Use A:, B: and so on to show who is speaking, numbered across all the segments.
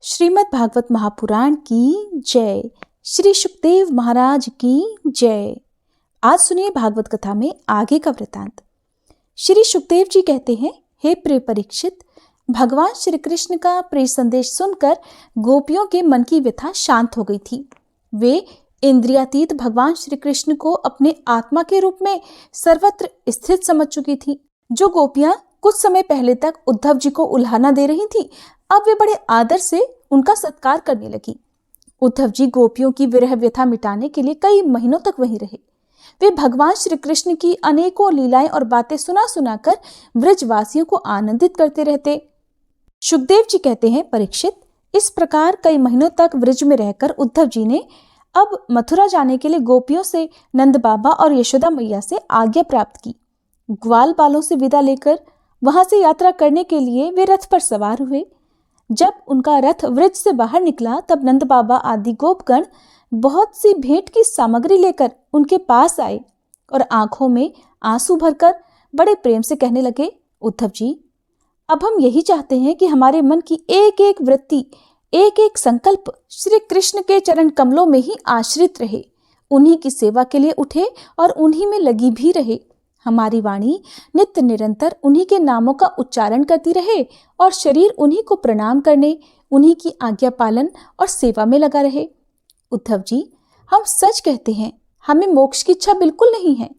A: श्रीमद् भागवत महापुराण की जय। श्री शुकदेव महाराज की जय। आज सुनिए भागवत कथा में आगे का वृतांत। श्री शुकदेव जी कहते हैं, हे प्रिय परीक्षित, भगवान श्री कृष्ण का प्रिय संदेश सुनकर गोपियों के मन की व्यथा शांत हो गई थी। वे इंद्रियातीत भगवान श्री कृष्ण को अपने आत्मा के रूप में सर्वत्र स्थित समझ चुकी थी। जो गोपियां कुछ समय पहले तक उद्धव जी को उल्हाना दे रही थी, अब वे बड़े आदर से उनका सत्कार करने लगी। उद्धव जी गोपियों की विरह व्यथा मिटाने के लिए कई महीनों तक वहीं रहे। वे भगवान श्री कृष्ण की अनेकों लीलाएं और बातें सुना सुनाकर ब्रजवासियों को आनंदित करते रहते। शुकदेव जी कहते हैं, परीक्षित, इस प्रकार कई महीनों तक ब्रज में रहकर उद्धव जी ने अब मथुरा जाने के लिए गोपियों से, नंद बाबा और यशोदा मैया से आज्ञा प्राप्त की। ग्वाल बालों से विदा लेकर वहां से यात्रा करने के लिए वे रथ पर सवार हुए। जब उनका रथ व्रज से बाहर निकला, तब नंद बाबा आदि गोपगण बहुत सी भेंट की सामग्री लेकर उनके पास आए और आंखों में आंसू भरकर बड़े प्रेम से कहने लगे, उद्धव जी, अब हम यही चाहते हैं कि हमारे मन की एक एक वृत्ति, एक एक संकल्प श्री कृष्ण के चरण कमलों में ही आश्रित रहे, उन्हीं की सेवा के लिए उठे और उन्हीं में लगी भी रहे। हमारी वाणी नित्य निरंतर उन्हीं के नामों का उच्चारण करती रहे और शरीर उन्हीं को प्रणाम करने, उन्हीं की आज्ञा पालन और सेवा में लगा रहे। उद्धव जी, हम सच कहते हैं, हमें मोक्ष की इच्छा बिल्कुल नहीं है।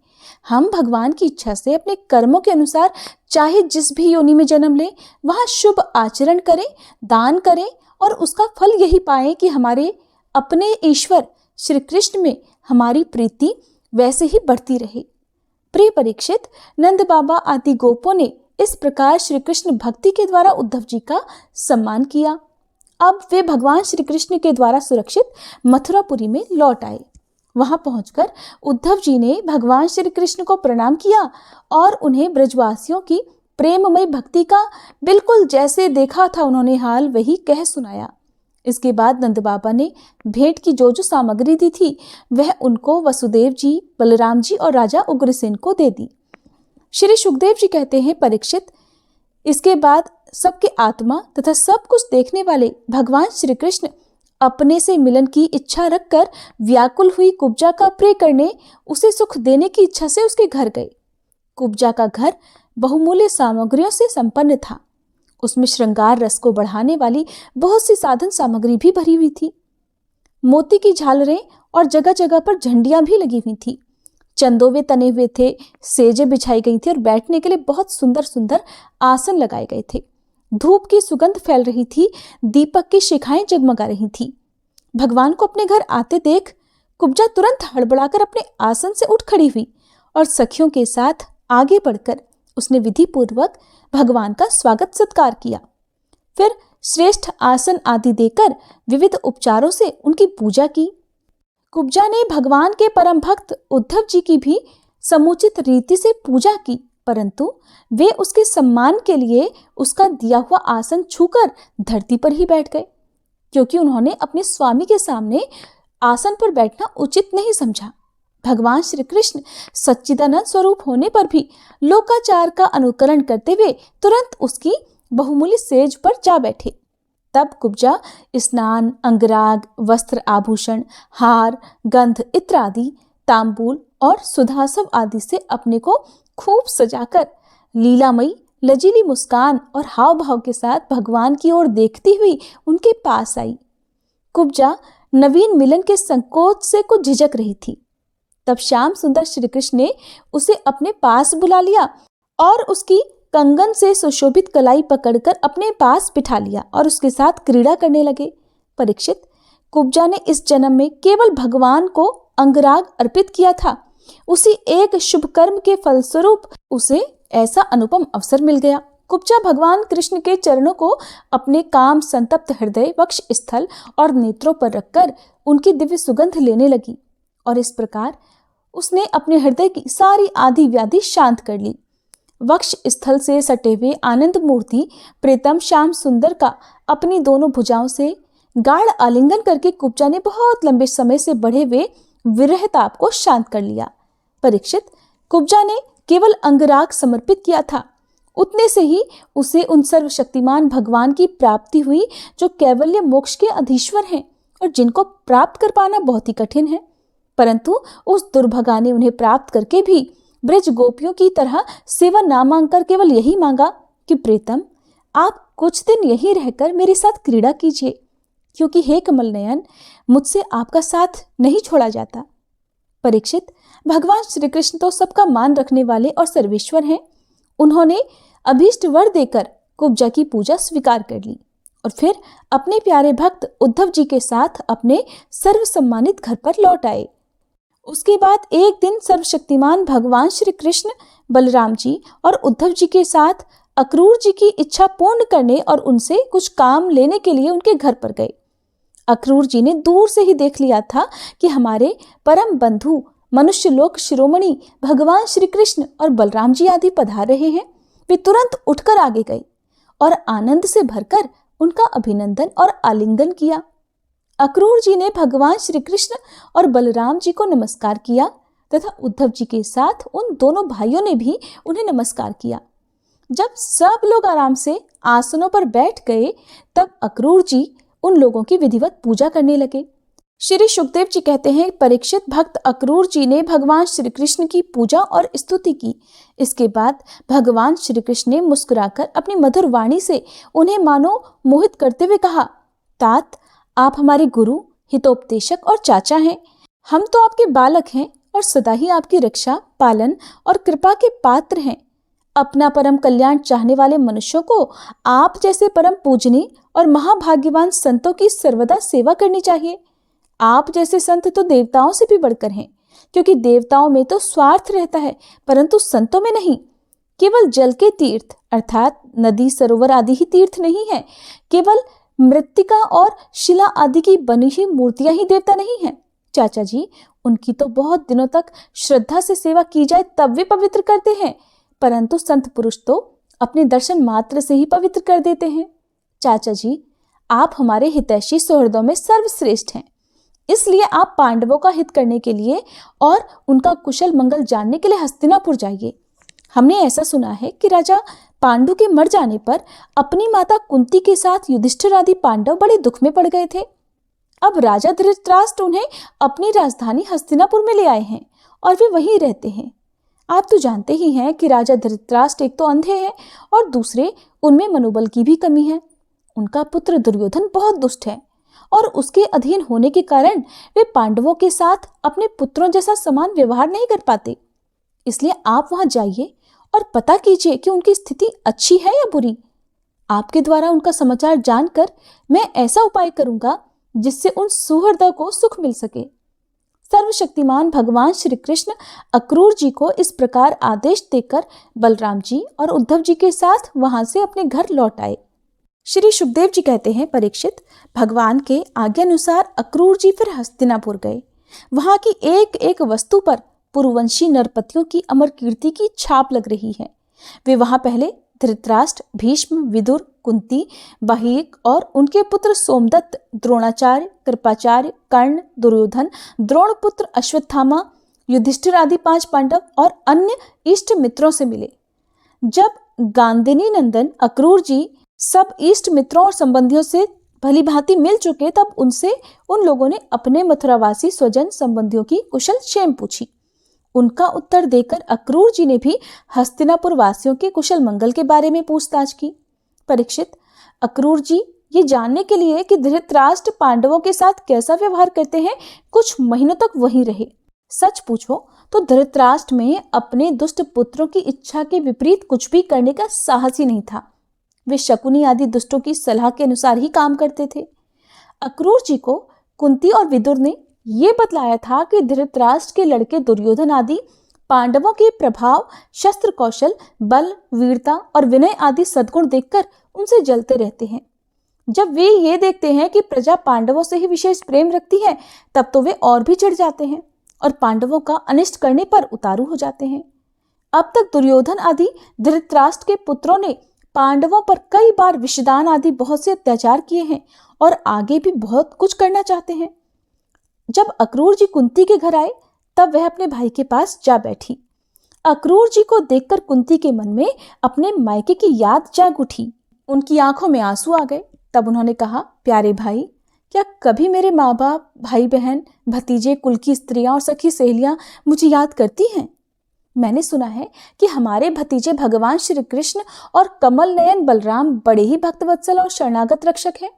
A: हम भगवान की इच्छा से अपने कर्मों के अनुसार चाहे जिस भी योनि में जन्म लें, वहां शुभ आचरण करें, दान करें और उसका फल यही पाएं कि हमारे अपने ईश्वर श्री कृष्ण में हमारी प्रीति वैसे ही बढ़ती रहे। प्रिय परीक्षित, नंद बाबा आदि गोपों ने इस प्रकार श्री कृष्ण भक्ति के द्वारा उद्धव जी का सम्मान किया। अब वे भगवान श्री कृष्ण के द्वारा सुरक्षित मथुरापुरी में लौट आए। वहां पहुंचकर उद्धव जी ने भगवान श्री कृष्ण को प्रणाम किया और उन्हें ब्रजवासियों की प्रेममय भक्ति का बिल्कुल जैसे देखा था उन्होंने हाल वही कह सुनाया। इसके बाद नंद बाबा ने भेंट की जो सामग्री दी थी वह उनको वसुदेव जी, बलराम जी और राजा उग्रसेन को दे दी। श्री शुकदेव जी कहते हैं, परीक्षित, इसके बाद सबके आत्मा तथा सब कुछ देखने वाले भगवान श्री कृष्ण अपने से मिलन की इच्छा रखकर व्याकुल हुई कुब्जा का प्रिय करने, उसे सुख देने की इच्छा से उसके घर गए। कुब्जा का घर बहुमूल्य सामग्रियों से संपन्न था। उसमें श्रृंगार रस को बढ़ाने वाली बहुत सी साधन सामग्री भी भरी हुई थी। मोती की झालरें और जगह जगह पर झंडियां भी लगी हुई थी। चंदोवे तने हुए थे, सेजे बिछाई गई थी और बैठने के लिए बहुत सुंदर सुंदर आसन लगाए गए थे। धूप की सुगंध फैल रही थी, दीपक की शिखाएं जगमगा रही थी। भगवान को अपने घर आते देख कुब्जा तुरंत हड़बड़ाकर अपने आसन से उठ खड़ी हुई और सखियों के साथ आगे बढ़कर उसने विधि पूर्वक भगवान का स्वागत सत्कार किया। फिर श्रेष्ठ आसन आदि देकर विविध उपचारों से उनकी पूजा की। कुब्जा ने भगवान के परम भक्त उद्धव जी की भी समुचित रीति से पूजा की, परंतु वे उसके सम्मान के लिए उसका दिया हुआ आसन छूकर धरती पर ही बैठ गए, क्योंकि उन्होंने अपने स्वामी के सामने आसन पर बैठना उचित नहीं समझा। भगवान श्री कृष्ण सच्चिदानंद स्वरूप होने पर भी लोकाचार का अनुकरण करते हुए तुरंत उसकी बहुमूल्य सेज पर जा बैठे। तब कुब्जा स्नान, अंगराग, वस्त्र, आभूषण, हार, गंध इत्यादि, तांबूल और सुधासव आदि से अपने को खूब सजाकर लीलामयी लजीली मुस्कान और हाव भाव के साथ भगवान की ओर देखती हुई उनके पास आई। कुब्जा नवीन मिलन के संकोच से कुछ झिझक रही थी। तब श्याम सुंदर श्री कृष्ण ने उसे अपने पास बुला लिया और उसकी कंगन से सुशोभित कलाई पकड़कर अपने पास बिठा लिया और उसके साथ क्रीड़ा करने लगे। परीक्षित, कुब्जा ने इस जन्म में केवल भगवान को अंगराग अर्पित किया था। उसी एक शुभ कर्म के फलस्वरूप उसे ऐसा अनुपम अवसर मिल गया। कुब्जा भगवान कृष्ण के चरणों को अपने काम संतप्त हृदय, वक्ष स्थल और नेत्रों पर रखकर उनकी दिव्य सुगंध लेने लगी और इस प्रकार उसने अपने हृदय की सारी आदि व्याधि शांत कर ली। वक्ष स्थल से सटे हुए आनंद मूर्ति प्रीतम श्याम सुंदर का अपनी दोनों भुजाओं से गाढ़ आलिंगन करके कुब्जा ने बहुत लंबे समय से बढ़े हुए विरह ताप को शांत कर लिया। परीक्षित, कुब्जा ने केवल अंगराग समर्पित किया था, उतने से ही उसे उन सर्वशक्तिमान भगवान की प्राप्ति हुई जो कैवल्य मोक्ष के अधीश्वर हैं और जिनको प्राप्त कर पाना बहुत ही कठिन है। परंतु उस दुर्भगा ने उन्हें प्राप्त करके भी ब्रज गोपियों की तरह सेवा ना मांगकर केवल यही मांगा कि प्रीतम, आप कुछ दिन यहीं रहकर मेरे साथ क्रीड़ा कीजिए, क्योंकि हे कमल नयन, मुझसे आपका साथ नहीं छोड़ा जाता। परीक्षित, भगवान श्री कृष्ण तो सबका मान रखने वाले और सर्वेश्वर हैं। उन्होंने अभीष्ट वर देकर कुब्जा की पूजा स्वीकार कर ली और फिर अपने प्यारे भक्त उद्धव जी के साथ अपने सर्व सम्मानित घर पर लौट आए। उसके बाद एक दिन सर्वशक्तिमान भगवान श्री कृष्ण बलराम जी और उद्धव जी के साथ अक्रूर जी की इच्छा पूर्ण करने और उनसे कुछ काम लेने के लिए उनके घर पर गए। अक्रूर जी ने दूर से ही देख लिया था कि हमारे परम बंधु मनुष्य लोक शिरोमणि भगवान श्री कृष्ण और बलराम जी आदि पधार रहे हैं। वे तुरंत उठकर आगे गए और आनंद से भरकर उनका अभिनंदन और आलिंगन किया। अक्रूर जी ने भगवान श्री कृष्ण और बलराम जी को नमस्कार किया तथा उद्धव जी के साथ उन दोनों भाइयों ने भी उन्हें नमस्कार किया। जब सब लोग आराम से आसनों पर बैठ गए तब अक्रूर जी उन लोगों की विधिवत पूजा करने लगे। श्री सुखदेव जी कहते हैं, परीक्षित भक्त अक्रूर जी ने भगवान श्री कृष्ण की पूजा और स्तुति की। इसके बाद भगवान श्री कृष्ण ने मुस्कुराकर अपनी मधुर वाणी से उन्हें मानो मोहित करते हुए कहा, तात, आप हमारे गुरु, हितोपदेशक और चाचा हैं। हम तो आपके बालक हैं और सदा ही आपकी रक्षा, पालन और कृपा के पात्र हैं। अपना परम कल्याण चाहने वाले मनुष्यों को आप जैसे परम पूजनीय और महाभाग्यवान संतों की सर्वदा सेवा करनी चाहिए। आप जैसे संत तो देवताओं से भी बढ़कर हैं, क्योंकि देवताओं में तो स्वार्थ रहता है, परंतु संतों में नहीं। केवल जल के तीर्थ अर्थात नदी, सरोवर आदि ही तीर्थ नहीं है। केवल मृत्तिका और शिला आदि की बनी हुई मूर्तियां ही देवता नहीं है। चाचा जी, उनकी तो बहुत दिनों तक श्रद्धा से सेवा की जाए तब वे पवित्र करते हैं, परंतु संत पुरुष तो अपने दर्शन मात्र से ही पवित्र कर देते हैं। चाचा जी, आप हमारे हितैषी सुहृदों में सर्वश्रेष्ठ हैं, इसलिए आप पांडवों का हित करने के लिए और उनका कुशल मंगल जानने के लिए हस्तिनापुर जाइए। हमने ऐसा सुना है कि राजा पांडु के मर जाने पर अपनी माता कुंती के साथ युधिष्ठिर आदि पांडव बड़े दुख में पड़ गए थे। अब राजा धृतराष्ट्र उन्हें अपनी राजधानी हस्तिनापुर में ले आए हैं और वे वहीं रहते हैं। आप तो जानते ही हैं कि राजा धृतराष्ट्र एक तो अंधे हैं और दूसरे उनमें मनोबल की भी कमी है। उनका पुत्र दुर्योधन बहुत दुष्ट है और उसके अधीन होने के कारण वे पांडवों के साथ अपने पुत्रों जैसा समान व्यवहार नहीं कर पाते। इसलिए आप वहां जाइए और पता कीजिए कि उनकी स्थिति अच्छी है या बुरी। आपके द्वारा उनका समाचार जानकर मैं ऐसा उपाय करूंगा जिससे उन सुहृदों को सुख मिल सके। सर्वशक्तिमान भगवान श्री कृष्ण अक्रूर जी को इस प्रकार आदेश देकर बलराम जी और उद्धव जी के साथ वहां से अपने घर लौट आए। श्री सुखदेव जी कहते हैं, परीक्षित, भगवान के आज्ञानुसार अक्रूर जी फिर हस्तिनापुर गए। वहां की एक एक वस्तु पर पुरुवंशी नरपतियों की अमर कीर्ति की छाप लग रही है। वे वहां पहले धृतराष्ट्र, भीष्म, विदुर, कुंती, बहीक और उनके पुत्र सोमदत्त, द्रोणाचार्य, कृपाचार्य, कर्ण, दुर्योधन, द्रोणपुत्र अश्वत्थामा, युधिष्ठिर आदि 5 पांडव और अन्य इष्ट मित्रों से मिले। जब गांधिनी नंदन अक्रूर जी सब इष्ट मित्रों और संबंधियों से भली भांति मिल चुके तब उनसे उन लोगों ने अपने मथुरावासी स्वजन संबंधियों की कुशल क्षेम पूछी। उनका उत्तर देकर अक्रूर जी ने भी हस्तिनापुर वासियों के कुशल मंगल के बारे में पूछताछ की। परीक्षित, अक्रूर जी ये जानने के लिए कि धृतराष्ट्र पांडवों के साथ कैसा व्यवहार करते हैं कुछ महीनों तक वहीं रहे। सच पूछो तो धृतराष्ट्र में अपने दुष्ट पुत्रों की इच्छा के विपरीत कुछ भी करने का साहस ही नहीं था। वे शकुनी आदि दुष्टों की सलाह के अनुसार ही काम करते थे। अक्रूर जी को कुंती और विदुर ने यह बतलाया था कि धृतराष्ट्र के लड़के दुर्योधन आदि पांडवों के प्रभाव, शस्त्र कौशल, बल, वीरता और विनय आदि सद्गुण देखकर उनसे जलते रहते हैं। जब वे ये देखते हैं कि प्रजा पांडवों से ही विशेष प्रेम रखती है तब तो वे और भी चिढ़ जाते हैं और पांडवों का अनिष्ट करने पर उतारू हो जाते हैं। अब तक दुर्योधन आदि धृतराष्ट्र के पुत्रों ने पांडवों पर कई बार विषदान आदि बहुत से अत्याचार किए हैं और आगे भी बहुत कुछ करना चाहते हैं। जब अक्रूर जी कुंती के घर आए तब वह अपने भाई के पास जा बैठी। अक्रूर जी को देखकर कुंती के मन में अपने मायके की याद जाग उठी। उनकी आंखों में आंसू आ गए। तब उन्होंने कहा, प्यारे भाई, क्या कभी मेरे माँ बाप, भाई बहन, भतीजे, कुल की स्त्रियां और सखी सहेलियां मुझे याद करती हैं? मैंने सुना है कि हमारे भतीजे भगवान श्री कृष्ण और कमल नयन बलराम बड़े ही भक्तवत्सल और शरणागत रक्षक हैं।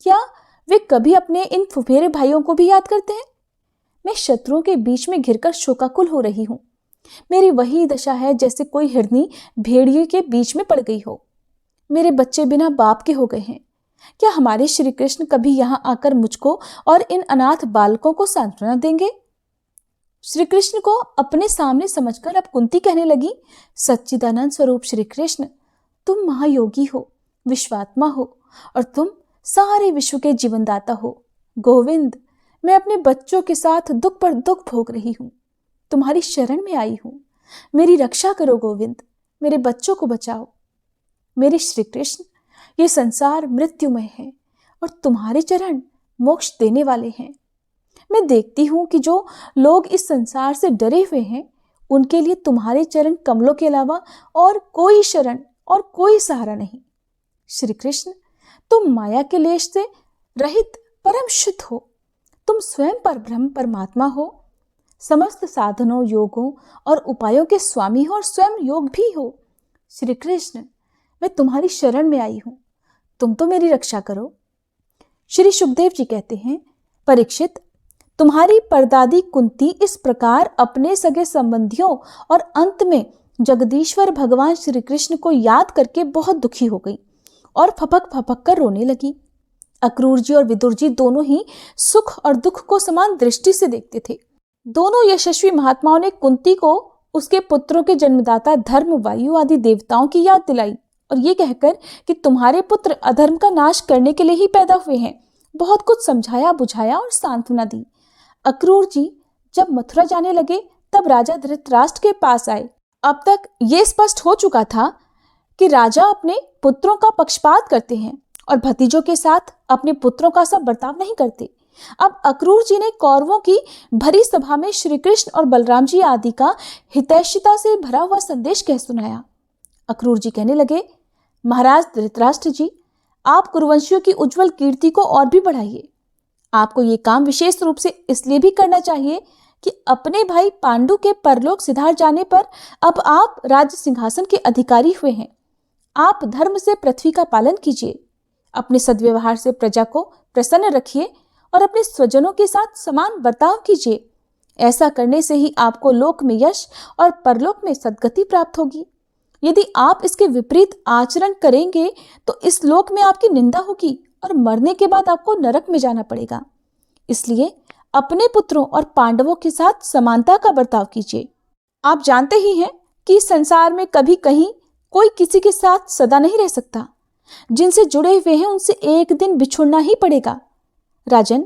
A: क्या वे कभी अपने इन फुफेरे भाइयों को भी याद करते हैं? मैं शत्रुओं के बीच में घिरकर शोकाकुल हो रही हूँ। मेरी वही दशा है जैसे कोई हिरनी भेड़िए के बीच में पड़ गई हो। मेरे बच्चे बिना बाप के हो गए हैं। क्या हमारे श्री कृष्ण कभी यहाँ आकर मुझको और इन अनाथ बालकों को सांत्वना देंगे? श्री कृष्ण को अपने सामने समझकर अब कुंती कहने लगी, सच्चिदानंद स्वरूप श्री कृष्ण, तुम महायोगी हो, विश्वात्मा हो और तुम सारे विश्व के जीवनदाता हो। गोविंद, मैं अपने बच्चों के साथ दुख पर दुख भोग रही हूँ। तुम्हारी शरण में आई हूँ। मेरी रक्षा करो गोविंद, मेरे बच्चों को बचाओ। मेरे श्री कृष्ण, ये संसार मृत्युमय है और तुम्हारे चरण मोक्ष देने वाले हैं। मैं देखती हूँ कि जो लोग इस संसार से डरे हुए हैं, उनके लिए तुम्हारे चरण कमलों के अलावा और कोई शरण और कोई सहारा नहीं। श्री कृष्ण, तुम माया के लेश से रहित परम शुद्ध हो। तुम स्वयं परब्रह्म परमात्मा हो। समस्त साधनों, योगों और उपायों के स्वामी हो और स्वयं योग भी हो। श्री कृष्ण, मैं तुम्हारी शरण में आई हूँ, तुम तो मेरी रक्षा करो। श्री शुकदेव जी कहते हैं, परीक्षित, तुम्हारी परदादी कुंती इस प्रकार अपने सगे संबंधियों और अंत में जगदीश्वर भगवान श्री कृष्ण को याद करके बहुत दुखी हो गई और फपक फपक कर रोने लगी। अक्रूर जी और विदुर जी दोनों ही सुख और दुख को समान दृष्टि से देखते थे। दोनों यशस्वी महात्माओं ने कुंती को उसके पुत्रों के जन्मदाता धर्म, वायु आदि देवताओं की याद दिलाई और ये कहकर कि तुम्हारे पुत्र अधर्म का नाश करने के लिए ही पैदा हुए हैं, बहुत कुछ समझाया, बुझाया और सांत्वना दी। अक्रूर जी जब मथुरा जाने लगे तब राजा धृतराष्ट्र के पास आए। अब तक ये स्पष्ट हो चुका था कि राजा अपने पुत्रों का पक्षपात करते हैं और भतीजों के साथ अपने पुत्रों का सा बर्ताव नहीं करते। अब अक्रूर जी ने कौरवों की भरी सभा में श्री कृष्ण और बलराम जी आदि का हितैषिता से भरा हुआ संदेश कह सुनाया। अक्रूर जी कहने लगे, महाराज धृतराष्ट्र जी, आप कुरुवंशियों की उज्जवल कीर्ति को और भी बढ़ाइए। आपको ये काम विशेष रूप से इसलिए भी करना चाहिए कि अपने भाई पांडु के परलोक सिधार जाने पर अब आप राज्य सिंहासन के अधिकारी हुए हैं। आप धर्म से पृथ्वी का पालन कीजिए, अपने सद्व्यवहार से प्रजा को प्रसन्न रखिए और अपने स्वजनों के साथ समान बर्ताव कीजिए। ऐसा करने से ही आपको लोक में यश और परलोक में सद्गति प्राप्त होगी। यदि आप इसके विपरीत आचरण करेंगे तो इस लोक में आपकी निंदा होगी और मरने के बाद आपको नरक में जाना पड़ेगा। इसलिए अपने पुत्रों और पांडवों के साथ समानता का बर्ताव कीजिए। आप जानते ही हैं कि इस संसार में कभी कहीं कोई किसी के साथ सदा नहीं रह सकता। जिनसे जुड़े हुए हैं उनसे एक दिन बिछुड़ना ही पड़ेगा। राजन,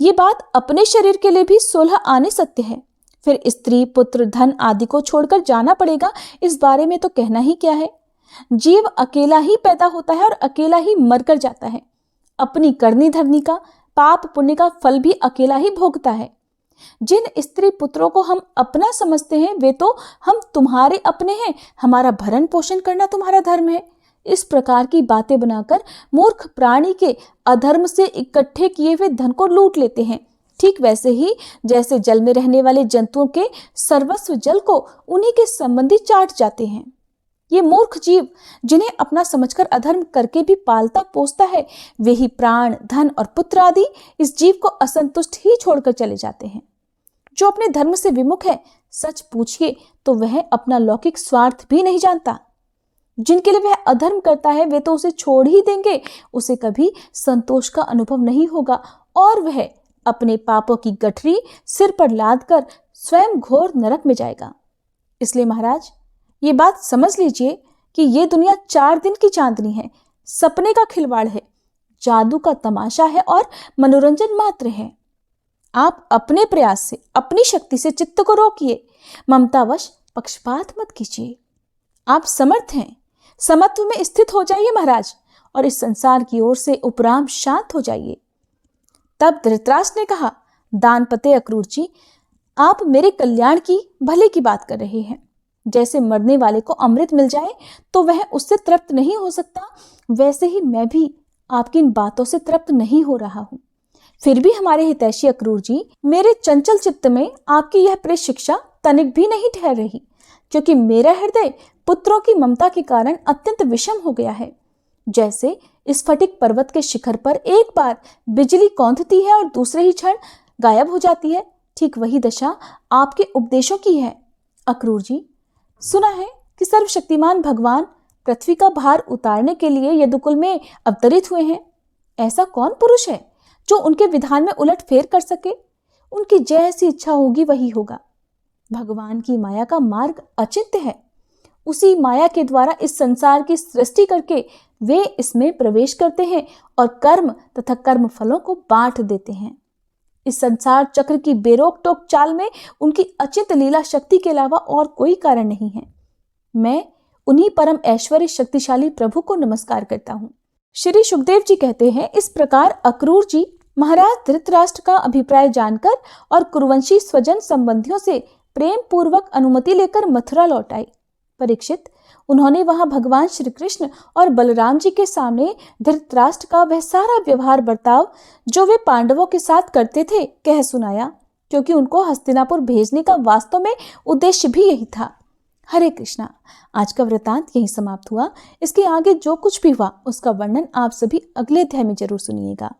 A: ये बात अपने शरीर के लिए भी 16 आने सत्य है। फिर स्त्री, पुत्र, धन आदि को छोड़कर जाना पड़ेगा, इस बारे में तो कहना ही क्या है। जीव अकेला ही पैदा होता है और अकेला ही मरकर जाता है। अपनी करनी धरनी का, पाप पुण्य का फल भी अकेला ही भोगता है। जिन स्त्री पुत्रों को हम अपना समझते हैं वे तो हम तुम्हारे अपने हैं। हमारा भरण पोषण करना तुम्हारा धर्म है। इस प्रकार की बातें बनाकर मूर्ख प्राणी के अधर्म से इकट्ठे किए हुए धन को लूट लेते हैं। ठीक वैसे ही जैसे जल में रहने वाले जंतुओं के सर्वस्व जल को उन्हीं के संबंधी चाट जाते हैं। ये मूर्ख जीव जिन्हें अपना समझकर अधर्म करके भी पालता पोसता है, वे ही प्राण, धन और पुत्र आदि इस जीव को असंतुष्ट ही छोड़कर चले जाते हैं। जो अपने धर्म से विमुख है, सच पूछिए तो वह अपना लौकिक स्वार्थ भी नहीं जानता। जिनके लिए वह अधर्म करता है वे तो उसे छोड़ ही देंगे, उसे कभी संतोष का अनुभव नहीं होगा और वह अपने पापों की गठरी सिर पर लादकर स्वयं घोर नरक में जाएगा। इसलिए महाराज, ये बात समझ लीजिए कि ये दुनिया 4 दिन की चांदनी है, सपने का खिलवाड़ है, जादू का तमाशा है और मनोरंजन मात्र है। आप अपने प्रयास से, अपनी शक्ति से चित्त को रोकिए, ममतावश पक्षपात मत कीजिए। आप समर्थ हैं, समत्व में स्थित हो जाइए महाराज और इस संसार की ओर से उपराम शांत हो जाइए। तब धृतराष्ट्र ने कहा, दानपते अक्रूर जी, आप मेरे कल्याण की, भले की बात कर रहे हैं। जैसे मरने वाले को अमृत मिल जाए तो वह उससे तृप्त नहीं हो सकता, वैसे ही मैं भी आपकी इन बातों से तृप्त नहीं हो रहा हूँ। फिर भी हमारे हितैषी अक्रूर जी, मेरे चंचल चित्त में आपकी यह प्रिय शिक्षा तनिक भी नहीं ठहर रही, क्योंकि मेरा हृदय पुत्रों की ममता के कारण अत्यंत विषम हो गया है। जैसे स्फटिक पर्वत के शिखर पर एक बार बिजली कौंधती है और दूसरे ही क्षण गायब हो जाती है, ठीक वही दशा आपके उपदेशों की है। अक्रूर जी, सुना है कि सर्वशक्तिमान भगवान पृथ्वी का भार उतारने के लिए यदुकुल में अवतरित हुए हैं। ऐसा कौन पुरुष है जो उनके विधान में उलटफेर कर सके? उनकी जैसी इच्छा होगी वही होगा। भगवान की माया का मार्ग अचिंत्य है। उसी माया के द्वारा इस संसार की सृष्टि करके वे इसमें प्रवेश करते हैं और कर्म तथा कर्म फलों को बांट देते हैं। इस संसार चक्र की बेरोक टोक चाल में उनकी अचिंत्य लीला शक्ति के अलावा और कोई कारण नहीं है। मैं उन्हीं परम ऐश्वर्य शक्तिशाली प्रभु को नमस्कार करता हूँ। श्री सुखदेव जी कहते हैं, इस प्रकार अक्रूर जी महाराज धृतराष्ट्र का अभिप्राय जानकर और कुरुवंशी स्वजन संबंधियों से प्रेम पूर्वक अनुमति लेकर मथुरा लौट आए। परीक्षित, उन्होंने वहां भगवान श्री कृष्ण और बलराम जी के सामने धृतराष्ट्र का वह सारा व्यवहार बर्ताव जो वे पांडवों के साथ करते थे कह सुनाया, क्योंकि उनको हस्तिनापुर भेजने का वास्तव में उद्देश्य भी यही था। हरे कृष्णा। आज का वृतांत यही समाप्त हुआ। इसके आगे जो कुछ भी हुआ उसका वर्णन आप सभी अगले अध्याय में जरूर सुनिएगा।